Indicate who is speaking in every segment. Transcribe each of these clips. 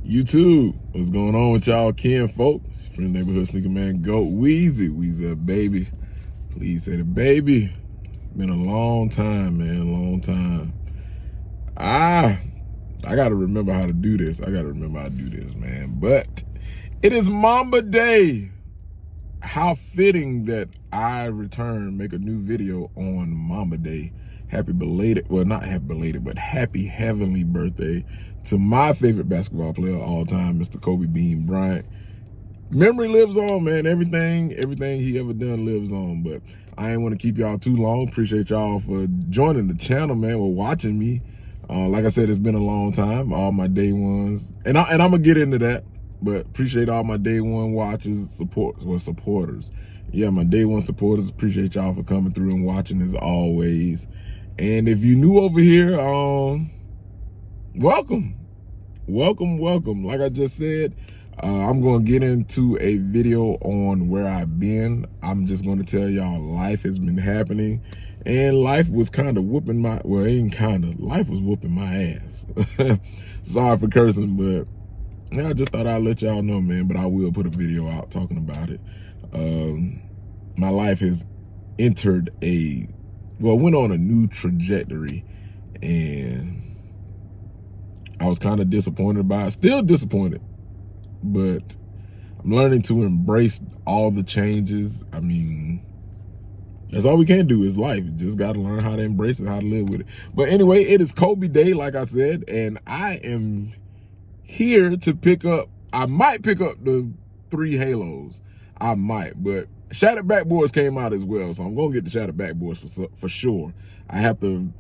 Speaker 1: YouTube, what's going on with y'all kin folk? From the neighborhood sneaker man, Goat Weezy. Weezy, baby. Please say the baby. Been a long time, man, long time. I gotta remember how to do this. Man. But it is Mamba Day. How fitting that I return, make a new video on Mamba Day. Happy belated, well, not happy belated, but happy heavenly birthday to my favorite basketball player of all time, Mr. Kobe Bean Bryant. Memory lives on, man. Everything he ever done lives on. But I ain't want to keep y'all too long. Appreciate y'all for joining the channel, man, or watching me. Like I said, it's been a long time. All my day ones, and I'm gonna get into that. But appreciate all my day one watchers, supporters. Yeah, my day one supporters. Appreciate y'all for coming through and watching as always. And if you new over here, welcome. Like I just said, I'm going to get into a video on where I've been. I'm just going to tell y'all life has been happening. And life was kind of whooping my, well, ain't kind of, life was whooping my ass. Sorry for cursing, but yeah, I just thought I'd let y'all know, man. But I will put a video out talking about it. My life has entered went on a new trajectory, and I was kind of disappointed by it. Still disappointed, but I'm learning to embrace all the changes. I mean, that's all we can do is life. You just got to learn how to embrace it, how to live with it. But anyway, it is Kobe Day, like I said, and I am here to pick up, I might pick up the 3 Halos. I might, but Shattered Backboards came out as well, so I'm going to get the Shattered Backboards for sure. I have to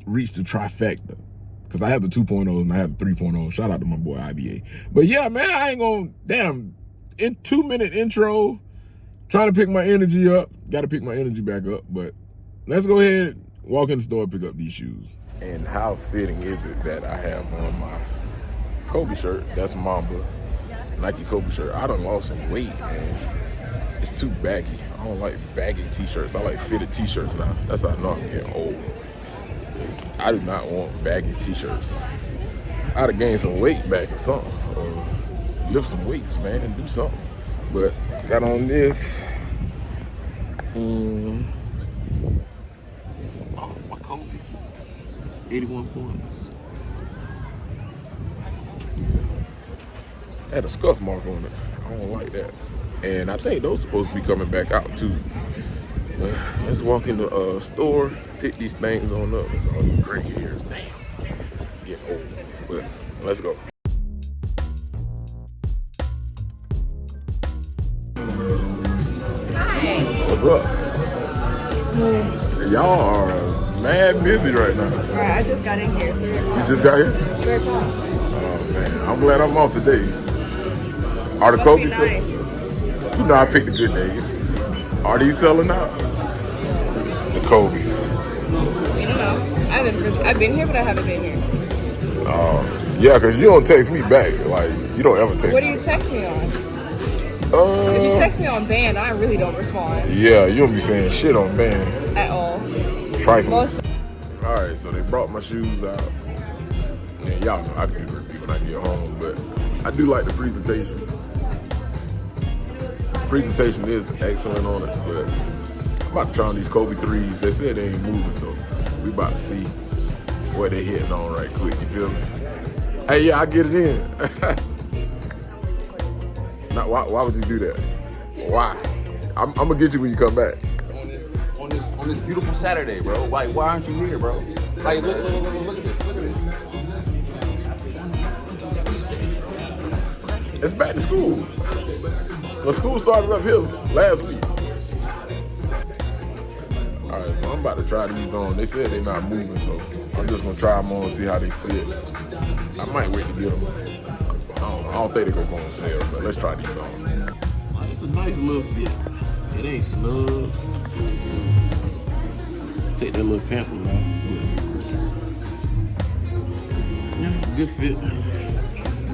Speaker 1: reach the trifecta, because I have the 2.0s and I have the 3.0. Shout out to my boy IBA. But yeah, man, I ain't going to, damn, in 2-minute intro, trying to pick my energy up. Got to pick my energy back up, but let's go ahead, walk in the store, pick up these shoes. And how fitting is it that I have on my Kobe shirt? That's Mamba, Nike Kobe shirt. I done lost some weight, man. It's too baggy. I don't like baggy t-shirts. I like fitted t-shirts now. That's how I know I'm getting old. I do not want baggy t-shirts. I'd have gained some weight back or something. Or lift some weights, man, and do something. But got on this. Oh, my Kobe's. 81 points. Had a scuff mark on it. I don't like that. And I think those supposed to be coming back out too. Let's walk in the store, pick these things on up. All the gray hairs, damn, getting old. But let's go.
Speaker 2: Hi.
Speaker 1: What's up? Y'all are mad busy right now.
Speaker 2: All right, I just got in here. 3 o'clock.
Speaker 1: You just got here?
Speaker 2: 3 o'clock.
Speaker 1: Oh man, I'm glad I'm off today. Are the Kobe
Speaker 2: nice.
Speaker 1: You know I pick the good days. Are these selling out? The Kobe's.
Speaker 2: I don't know. I've been here, but I haven't been here.
Speaker 1: Yeah, because you don't text me back. Like, you don't ever text me.
Speaker 2: What do you text me on? If you text me on band, I really don't respond.
Speaker 1: Yeah, you don't be saying shit on band.
Speaker 2: At all.
Speaker 1: Trifling. All right, so they brought my shoes out. And y'all know I can do the review when I get home, but I do like the presentation. Presentation is excellent on it, but I'm about to try on these Kobe 3s. They said they ain't moving, so we about to see what they hitting on right quick, you feel me? Hey, yeah, I get it in. Now, why would you do that? Why? I'm gonna get you when you come back.
Speaker 3: On this beautiful Saturday, bro. Why aren't you here, bro? Like, look at this.
Speaker 1: It's back to school. Well, school started up here last week. All right, so I'm about to try these on. They said they're not moving, so I'm just gonna try them on and see how they fit. I might wait to get them. I don't think they're gonna go on sale, but let's try these on. It's a nice little fit. It ain't snug. Take that little pamphlet off. Yeah, good fit.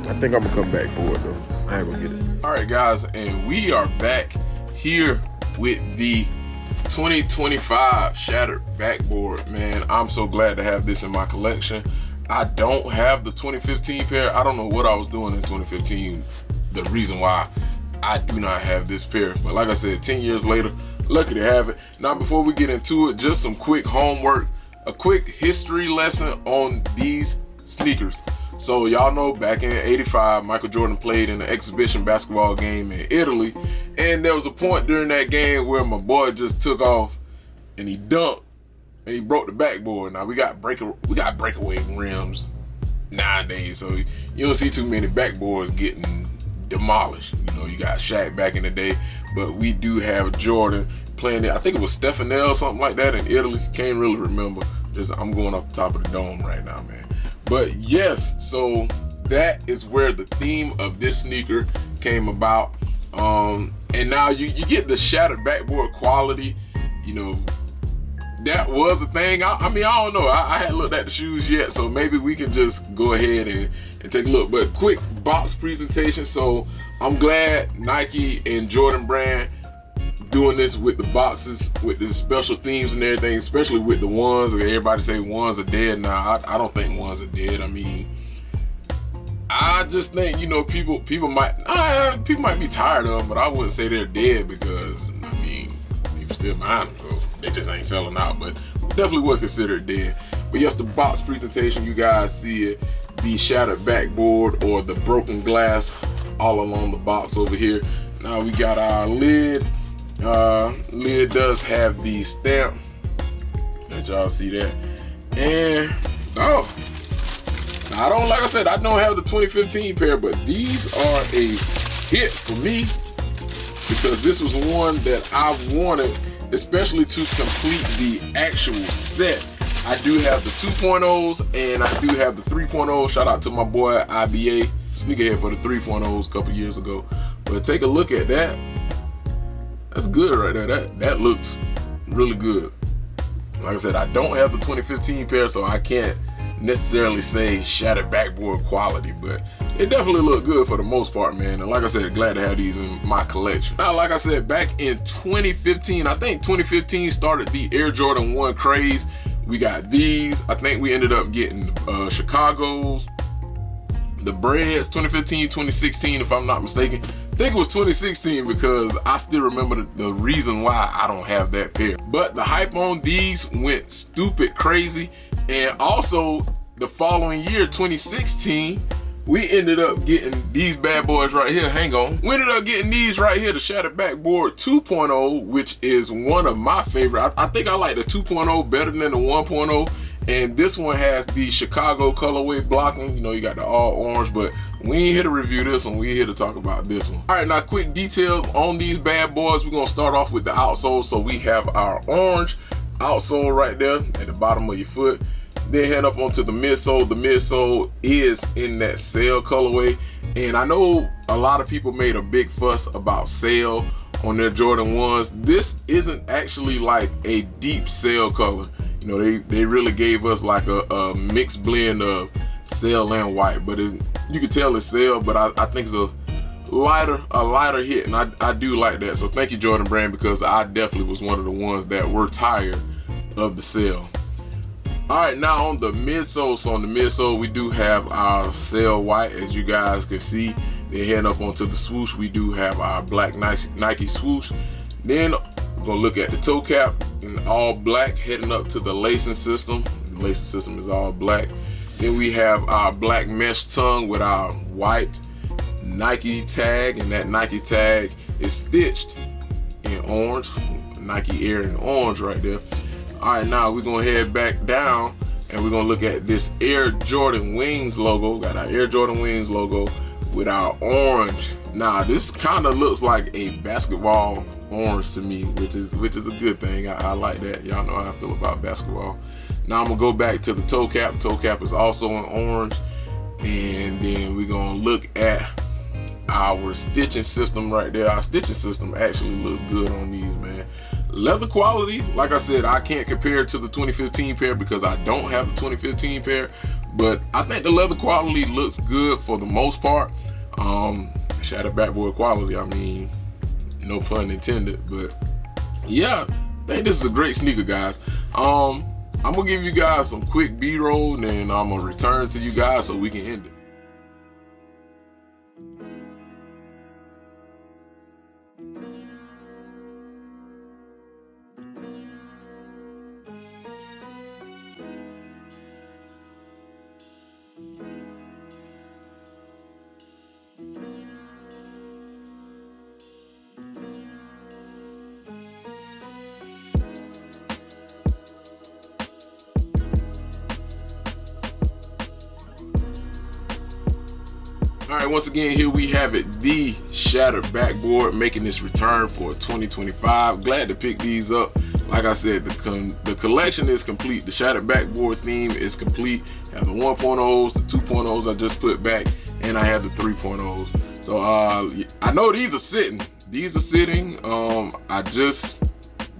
Speaker 1: I think I'm gonna come back for it though. I ain't gonna get it. All right, guys, and we are back here with the 2025 Shattered Backboard. Man, I'm so glad to have this in my collection. I don't have the 2015 pair. I don't know what I was doing in 2015. The reason why I do not have this pair. But like I said, 10 years later, lucky to have it. Now, before we get into it, just some quick homework, a quick history lesson on these sneakers. So y'all know back in '85, Michael Jordan played in an exhibition basketball game in Italy. And there was a point during that game where my boy just took off and he dunked and he broke the backboard. Now we got breakaway rims nowadays, so you don't see too many backboards getting demolished. You know, you got Shaq back in the day, but we do have Jordan playing it. I think it was Stefanel or something like that in Italy. Can't really remember. I'm going off the top of the dome right now, man. But yes, so that is where the theme of this sneaker came about. And now you get the shattered backboard quality. You know, that was a thing. I mean, I don't know. I hadn't looked at the shoes yet, so maybe we can just go ahead and take a look. But quick box presentation. So I'm glad Nike and Jordan Brand doing this with the boxes, with the special themes and everything, especially with the ones. Everybody say ones are dead. Now, I don't think ones are dead. I mean, I just think, you know, people might be tired of them, but I wouldn't say they're dead because, I mean, people still mind them, so they just ain't selling out, but definitely would consider it dead. But yes, the box presentation, you guys see it, the shattered backboard or the broken glass all along the box over here. Now we got our lid. Lid does have the stamp. Let y'all see that. And now like I said, I don't have the 2015 pair, but these are a hit for me because this was one that I wanted, especially to complete the actual set. I do have the 2.0s and I do have the 3.0. Shout out to my boy IBA, sneakerhead for the 3.0s a couple years ago. But take a look at that. That's good right there. That looks really good. Like I said, I don't have the 2015 pair, so I can't necessarily say shattered backboard quality, but it definitely looked good for the most part, man. And like I said, glad to have these in my collection. Now, like I said, back in 2015, I think 2015 started the Air Jordan 1 craze. We got these. I think we ended up getting Chicago's, the Breads, 2015, 2016, if I'm not mistaken. I think it was 2016 because I still remember the reason why I don't have that pair. But the hype on these went stupid crazy. And also the following year, 2016, we ended up getting these bad boys right here. Hang on. We ended up getting these right here, the Shattered Backboard 2.0, which is one of my favorite. I think I like the 2.0 better than the 1.0. And this one has the Chicago colorway blocking. You know, you got the all orange, but we ain't here to review this one. We here to talk about this one. All right, now quick details on these bad boys. We're gonna start off with the outsole. So we have our orange outsole right there at the bottom of your foot. Then head up onto the midsole. The midsole is in that sail colorway. And I know a lot of people made a big fuss about sail on their Jordan 1s. This isn't actually like a deep sail color. You know, they really gave us like a mixed blend of sail and white, but you can tell it's sail, but I think it's a lighter hit, and I do like that. So thank you, Jordan Brand, because I definitely was one of the ones that were tired of the sail. All right, now on the midsole. So on the midsole, we do have our sail white, as you guys can see. Then heading up onto the swoosh, we do have our black Nike swoosh. Then we're gonna look at the toe cap in all black, heading up to the lacing system. The lacing system is all black. Then we have our black mesh tongue with our white Nike tag, and that Nike tag is stitched in orange. Nike Air in orange right there. All right, now we're gonna head back down and we're gonna look at this Air Jordan Wings logo. Got our Air Jordan Wings logo with our orange. Now this kind of looks like a basketball orange to me, which is a good thing. I like that. Y'all know how I feel about basketball. Now I'm gonna go back to the toe cap. Toe cap is also in orange, and then we're gonna look at our stitching system right there. Our stitching system actually looks good on these, man. Leather quality, like I said, I can't compare it to the 2015 pair because I don't have the 2015 pair, but I think the leather quality looks good for the most part. Shattered backboard quality, I mean, no pun intended, but yeah, I think this is a great sneaker, guys. I'm gonna give you guys some quick B-roll, and then I'm gonna return to you guys so we can end it. All right, once again, here we have it, the shattered backboard making this return for 2025. Glad to pick these up. Like I said, the collection is complete. The shattered backboard theme is complete. I have the 1.0s, the 2.0s I just put back, and I have the 3.0s. So I know these are sitting. These are sitting. I just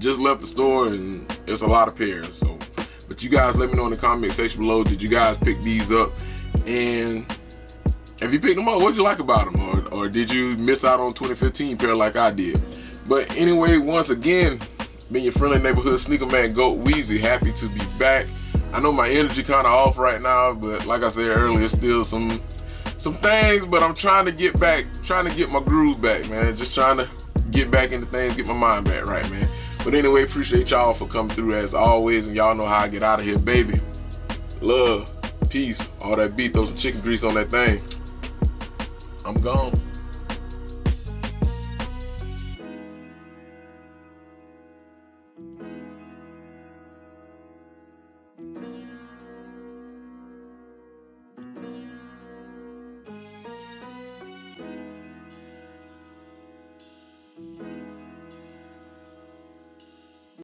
Speaker 1: left the store, and it's a lot of pairs. So, but you guys let me know in the comment section below, did you guys pick these up? And if you picked them up, what'd you like about them? Or did you miss out on 2015 pair like I did? But anyway, once again, being your friendly neighborhood sneaker man, Goat Weezy, happy to be back. I know my energy kind of off right now, but like I said earlier, still some things, but I'm trying to get back, trying to get my groove back, man. Just trying to get back into things, get my mind back right, man. But anyway, appreciate y'all for coming through as always, and y'all know how I get out of here, baby. Love, peace, all that beat, throw some chicken grease on that thing. I'm gone.